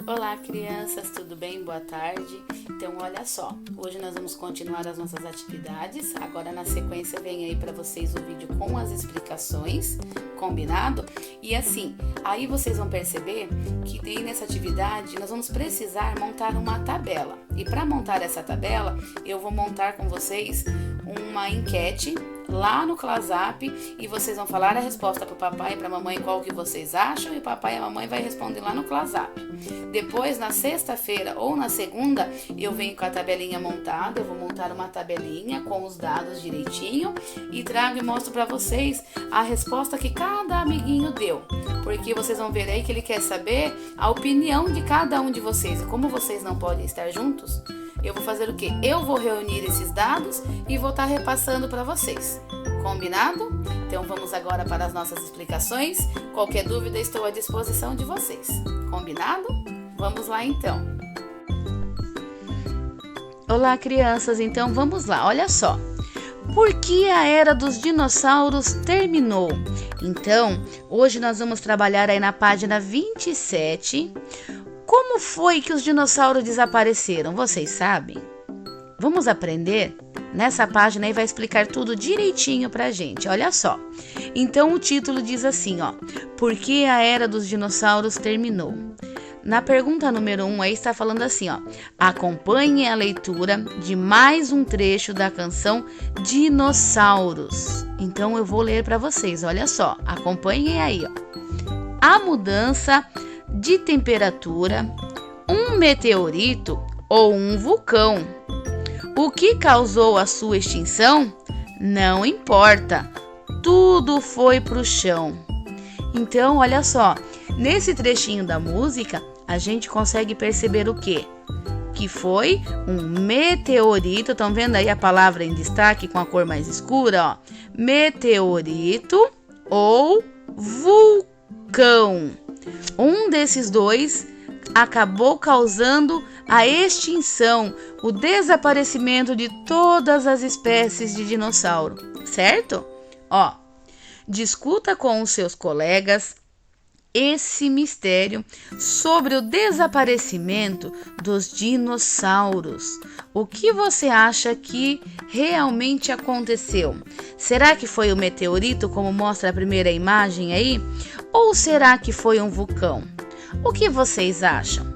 Olá, crianças, tudo bem? Boa tarde. Então, olha só, hoje nós vamos continuar as nossas atividades. Agora, na sequência, vem aí para vocês o vídeo com as explicações, combinado? E assim, aí vocês vão perceber que daí nessa atividade nós vamos precisar montar uma tabela. E para montar essa tabela, eu vou montar com vocês uma enquete lá no ClassApp e vocês vão falar a resposta para o papai e para a mamãe qual que vocês acham e o papai e a mamãe vai responder lá no ClassApp. Depois, na sexta-feira ou na segunda, eu venho com a tabelinha montada, eu vou montar uma tabelinha com os dados direitinho e trago e mostro para vocês a resposta que cada amiguinho deu, porque vocês vão ver aí que ele quer saber a opinião de cada um de vocês e como vocês não podem estar juntos, eu vou fazer o quê? Eu vou reunir esses dados e vou estar repassando para vocês. Combinado? Então vamos agora para as nossas explicações. Qualquer dúvida, estou à disposição de vocês. Combinado? Vamos lá então. Olá, crianças. Então vamos lá. Olha só. Por que a era dos dinossauros terminou? Então, hoje nós vamos trabalhar aí na página 27. Como foi que os dinossauros desapareceram? Vocês sabem? Vamos aprender? Nessa página aí vai explicar tudo direitinho pra gente, olha só. Então o título diz assim, ó. Por que a era dos dinossauros terminou? Na pergunta número 1 aí está falando assim, ó. Acompanhe a leitura de mais um trecho da canção Dinossauros. Então eu vou ler para vocês, olha só. Acompanhem aí, ó. A mudança de temperatura, um meteorito ou um vulcão. O que causou a sua extinção? Não importa, tudo foi pro chão. Então, olha só, nesse trechinho da música, a gente consegue perceber o quê? Que foi um meteorito, estão vendo aí a palavra em destaque com a cor mais escura, ó? Meteorito ou vulcão. Um desses dois acabou causando a extinção, o desaparecimento de todas as espécies de dinossauro, certo? Ó, discuta com os seus colegas esse mistério sobre o desaparecimento dos dinossauros. O que você acha que realmente aconteceu? Será que foi o meteorito, como mostra a primeira imagem aí? Ou será que foi um vulcão? O que vocês acham?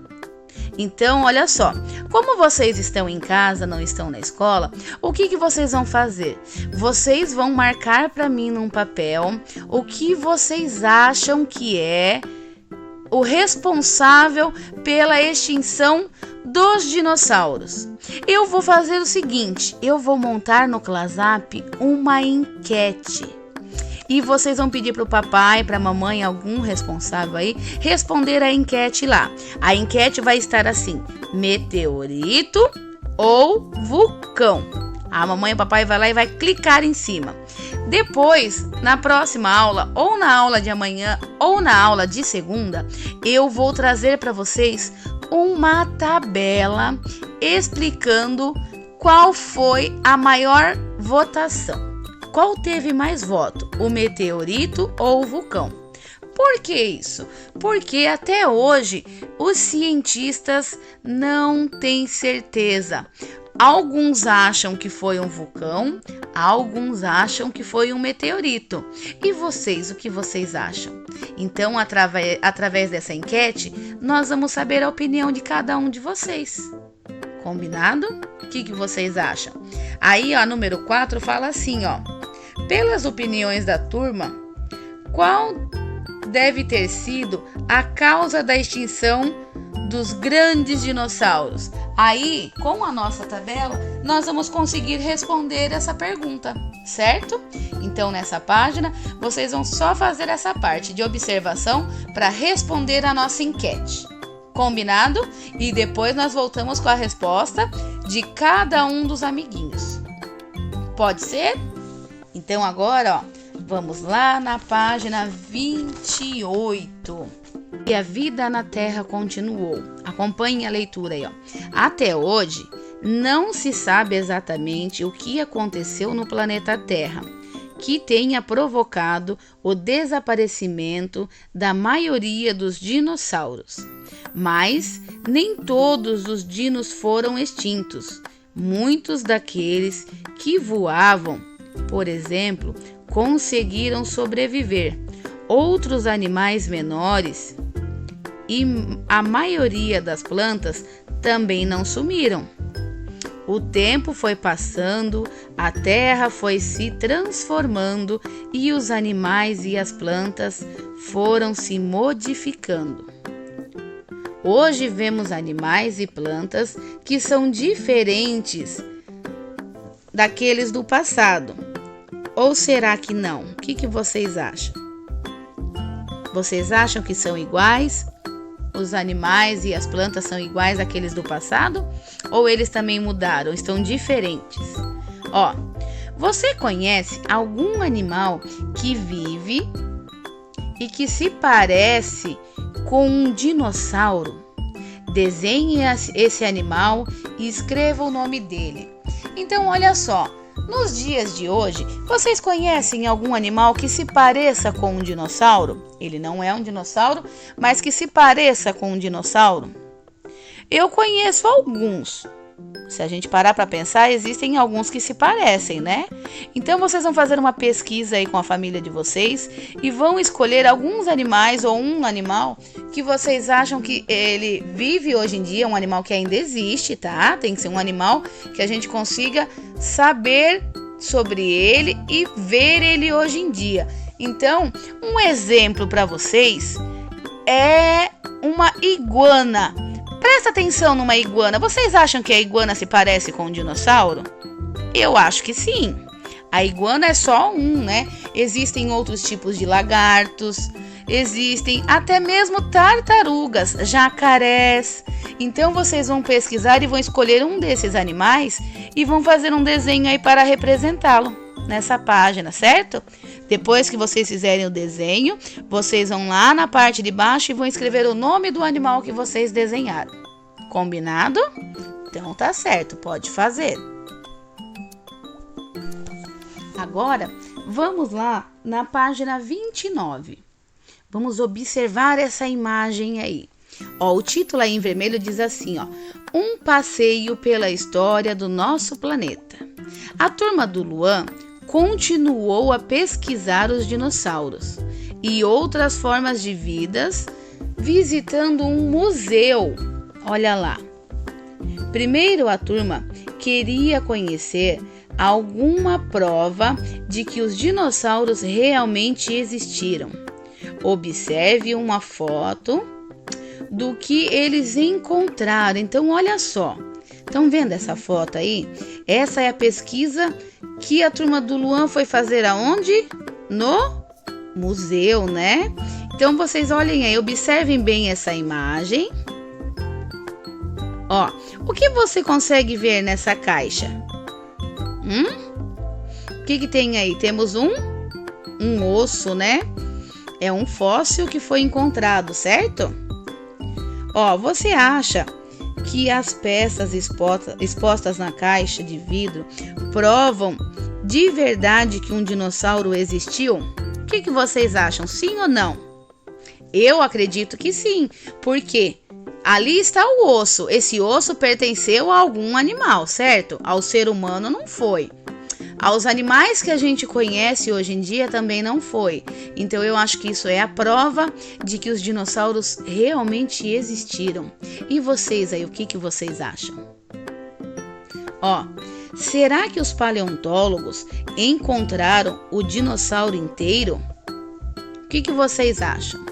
Então, olha só, como vocês estão em casa, não estão na escola, o que vocês vão fazer? Vocês vão marcar para mim num papel o que vocês acham que é o responsável pela extinção dos dinossauros. Eu vou fazer o seguinte, eu vou montar no ClassApp uma enquete. E vocês vão pedir para o papai, para a mamãe, algum responsável aí, responder a enquete lá. A enquete vai estar assim, meteorito ou vulcão. A mamãe e o papai vai lá e vai clicar em cima. Depois, na próxima aula, ou na aula de amanhã, ou na aula de segunda, eu vou trazer para vocês uma tabela explicando qual foi a maior votação. Qual teve mais voto, o meteorito ou o vulcão? Por que isso? Porque até hoje os cientistas não têm certeza. Alguns acham que foi um vulcão, alguns acham que foi um meteorito. E vocês, o que vocês acham? Então, através dessa enquete, nós vamos saber a opinião de cada um de vocês. Combinado? O que vocês acham? Aí, ó, número 4 fala assim, ó. Pelas opiniões da turma, qual deve ter sido a causa da extinção dos grandes dinossauros? Aí, com a nossa tabela, nós vamos conseguir responder essa pergunta, certo? Então, nessa página, vocês vão só fazer essa parte de observação para responder a nossa enquete. Combinado? E depois nós voltamos com a resposta de cada um dos amiguinhos. Pode ser? Então agora, ó, vamos lá na página 28. E a vida na Terra continuou. Acompanhe a leitura aí, ó. Até hoje, não se sabe exatamente o que aconteceu no planeta Terra, que tenha provocado o desaparecimento da maioria dos dinossauros. Mas nem todos os dinos foram extintos. Muitos daqueles que voavam, por exemplo, conseguiram sobreviver. Outros animais menores e a maioria das plantas também não sumiram. O tempo foi passando, a terra foi se transformando e os animais e as plantas foram se modificando. Hoje vemos animais e plantas que são diferentes daqueles do passado. Ou será que não? O que vocês acham? Vocês acham que são iguais? Os animais e as plantas são iguais àqueles do passado? Ou eles também mudaram, estão diferentes? Você conhece algum animal que vive e que se parece com um dinossauro? Desenhe esse animal e escreva o nome dele. Então, olha só, nos dias de hoje, vocês conhecem algum animal que se pareça com um dinossauro? Ele não é um dinossauro, mas que se pareça com um dinossauro? Eu conheço alguns. Se a gente parar para pensar, existem alguns que se parecem, né? Então vocês vão fazer uma pesquisa aí com a família de vocês e vão escolher alguns animais ou um animal que vocês acham que ele vive hoje em dia, um animal que ainda existe, tá? Tem que ser um animal que a gente consiga saber sobre ele e ver ele hoje em dia. Então, um exemplo para vocês é uma iguana. Presta atenção numa iguana. Vocês acham que a iguana se parece com um dinossauro? Eu acho que sim. A iguana é só um, né? Existem outros tipos de lagartos, existem até mesmo tartarugas, jacarés. Então vocês vão pesquisar e vão escolher um desses animais e vão fazer um desenho aí para representá-lo nessa página, certo? Depois que vocês fizerem o desenho, vocês vão lá na parte de baixo e vão escrever o nome do animal que vocês desenharam. Combinado? Então tá certo, pode fazer. Agora, vamos lá na página 29. Vamos observar essa imagem aí. O título aí em vermelho diz assim, Um passeio pela história do nosso planeta. A turma do Luan continuou a pesquisar os dinossauros e outras formas de vidas, visitando um museu. Olha lá. Primeiro a turma queria conhecer alguma prova de que os dinossauros realmente existiram. Observe uma foto do que eles encontraram. Então, olha só. Estão vendo essa foto aí? Essa é a pesquisa que a turma do Luan foi fazer aonde? No museu, né? Então, vocês olhem aí, observem bem essa imagem. O que você consegue ver nessa caixa? O que tem aí? Temos um osso, né? É um fóssil que foi encontrado, certo? Você acha que as peças expostas na caixa de vidro provam de verdade que um dinossauro existiu? O que vocês acham? Sim ou não? Eu acredito que sim, porque ali está o osso. Esse osso pertenceu a algum animal, certo? Ao ser humano não foi. Aos animais que a gente conhece hoje em dia também não foi. Então eu acho que isso é a prova de que os dinossauros realmente existiram. E vocês aí, o que vocês acham? Será que os paleontólogos encontraram o dinossauro inteiro? O que vocês acham?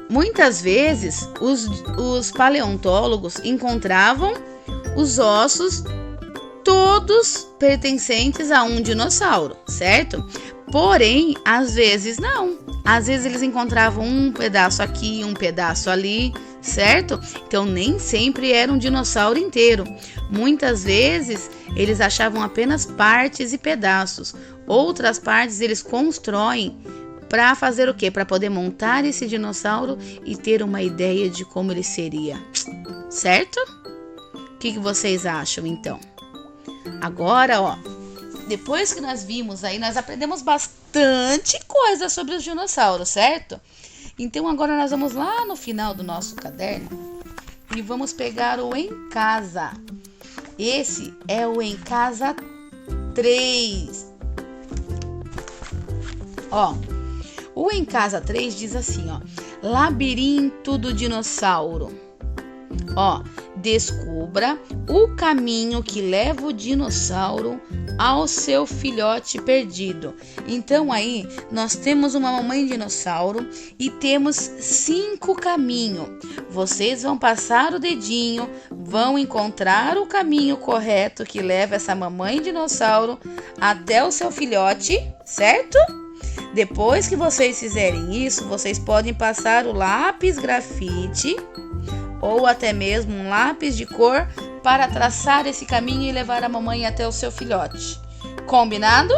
Muitas vezes os paleontólogos encontravam os ossos todos pertencentes a um dinossauro, certo? Porém, às vezes não. Às vezes eles encontravam um pedaço aqui, um pedaço ali, certo? Então nem sempre era um dinossauro inteiro. Muitas vezes eles achavam apenas partes e pedaços. Outras partes eles constroem para fazer o quê? Para poder montar esse dinossauro e ter uma ideia de como ele seria, certo? O que vocês acham então? Agora, depois que nós vimos aí, nós aprendemos bastante coisa sobre os dinossauros, certo? Então agora nós vamos lá no final do nosso caderno e vamos pegar o em casa. Esse é o em casa 3. Ó, o em casa 3 diz assim, ó: Labirinto do dinossauro. Ó, descubra o caminho que leva o dinossauro ao seu filhote perdido. Então aí nós temos uma mamãe dinossauro e temos 5 caminhos. Vocês vão passar o dedinho, vão encontrar o caminho correto que leva essa mamãe dinossauro até o seu filhote, certo? Depois que vocês fizerem isso, vocês podem passar o lápis grafite ou até mesmo um lápis de cor para traçar esse caminho e levar a mamãe até o seu filhote. Combinado?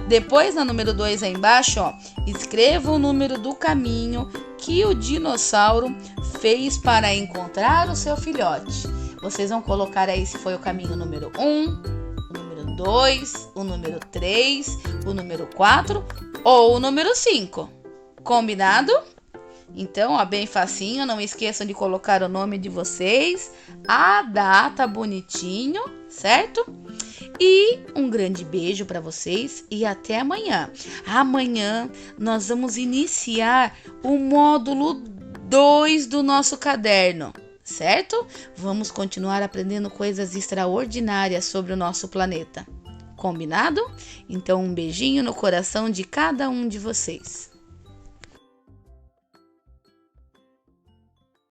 Depois, na número 2 aí embaixo, ó, escreva o número do caminho que o dinossauro fez para encontrar o seu filhote. Vocês vão colocar aí se foi o caminho número 1, o número 2, o número 3, o número 4 ou o número 5. Combinado? Então, ó, bem facinho, não esqueçam de colocar o nome de vocês, a data bonitinho, certo? E um grande beijo para vocês e até amanhã. Amanhã nós vamos iniciar o módulo 2 do nosso caderno, certo? Vamos continuar aprendendo coisas extraordinárias sobre o nosso planeta. Combinado? Então, um beijinho no coração de cada um de vocês.